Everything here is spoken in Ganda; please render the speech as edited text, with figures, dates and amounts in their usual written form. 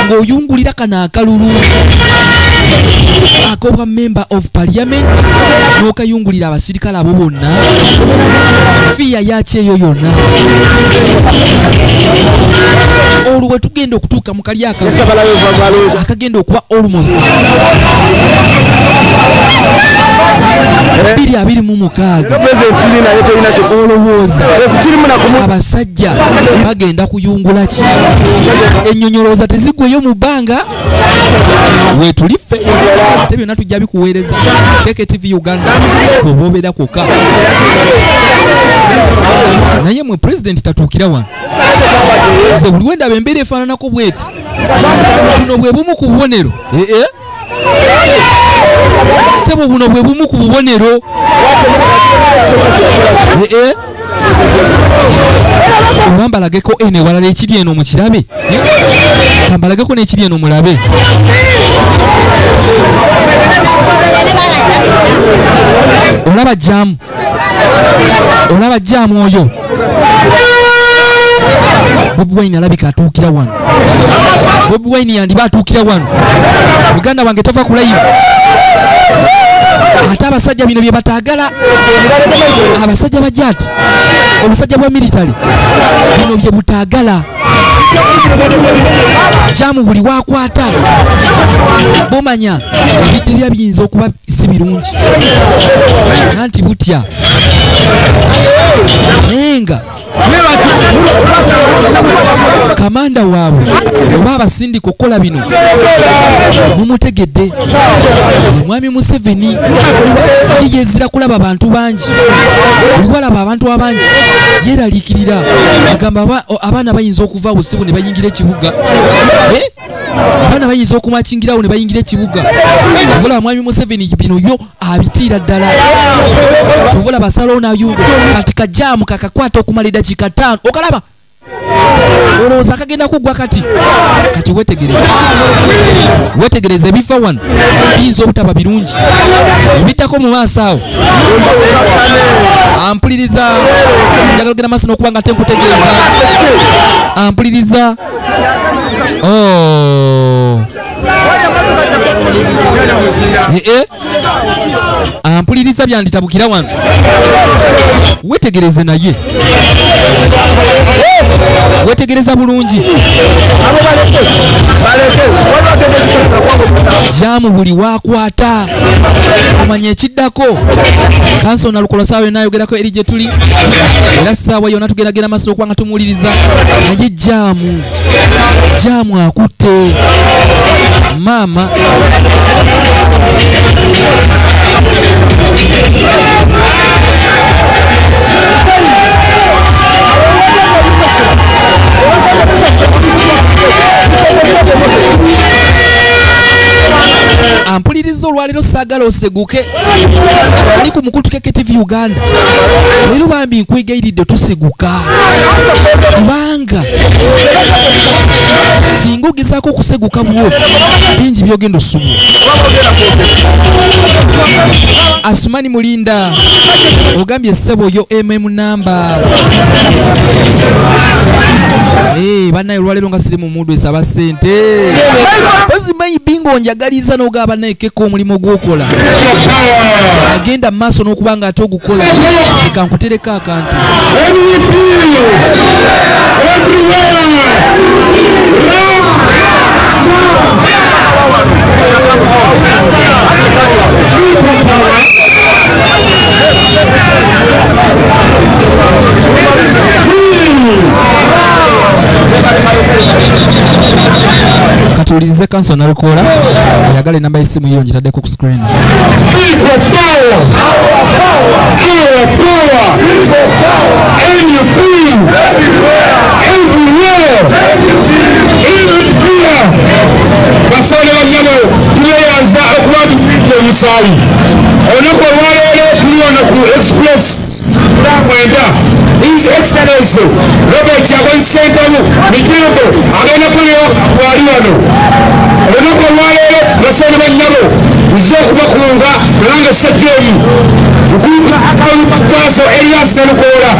ng'oyungulira kano akalulu akobwa member of parliament n'okayungulira abasirikale abo bonna fiya yaki eyo yonna olwo bwe tugenda okutuuka mu kali akagenda okuba almost 226 olowooza abasajja bagenda kuyungula ki? Ennyonnyolooza tezigweyo mu bbanga weetuliffe ate byonna tujja bikuweereza KKTV Uganda oboobera koka naye mwe president tatuukira wano nze buli wendaba embeera efaananako bweti buno bwe bumu ku bubonero sebo buno bwe bumu ku bubonero olwambalageko eno ewalala ekiri eno mukirabe kambalageko n'ekiri eno mulabe olaba jaamu oyo Bobi Wine alabika atuukira wano. Bobi Wine yandiba atuukira wano. Uganda wange tova ku live. Ate abasajja bino bye bataagala. Abasajja bajati. Omusajja bwa military. Bino bye butaagala. Jamu buli wakwata. Bomanya ebiddirira biyinza okuba si birungi. Nanti butya. Nenga kamanda waabwe oba abasindika okukola bino mumutegedde omwami Museveni yezira kulaba abantu bangi buli walaba abantu abangi yeraliikirira agamba abaana bayinza okuva busibu ne bayingira ekibuga abaana bayinza okumakingirawo ne bayingira ekibuga tovola mwami Museveni bino yo abitiira ddala tovola basalawo nayungo kati kajamu kakakwata okumala eddakiika 5 okalaba olowooza akagenda kuggwa kati wetegereza ebifa wano biyinza obutaba birungi ebittako mu maaso awo ampuliriza njagala ogenda maaso n'okuba nga tenkutegeeza ampuliriza ampuliriza byanditabukira wano wetegereze naye wetegereza bulungi jamu buli wakwata omanya ekiddako kansona lukola saawa yonna ayogerako eri gye tuli era saawa yonna tugendagenda maaso okuba nga tumuwuliriza naye jamu akutte maama ampuliriza olwaliro saagala oseguke ali ku mukutu KKTV Uganda leero bambi nkwegayiridde tuseguka kubanga singa ogezaako okuseguka bwo bingi byogenda osubu Asumani Mulinda ogambye essebo yo namba bannaye olwaleero nga siri mu mudu esaba ssente ozimanyi bingo njagaliza n'ogaba neekeka omulimu gw'okola agenda mu maaso n'okuba nga ate ogukola eka nkutereka akantu katuulirize kanso nalukola ayagala enamba y'essimu yiyo ngitaddeko ku screen. Basole banyabo tuleyaza okuba tupite omusaayi olunaku olwaleero tuliona ku express mwenda His Excellency Robert Kyagulanyi Ssentamu Mitimbo agenda kulira wali wano olunaku olwaleero basole banyabo nze okubakunga nange sajjemu okuuka akalu Kaso Elias Nalukola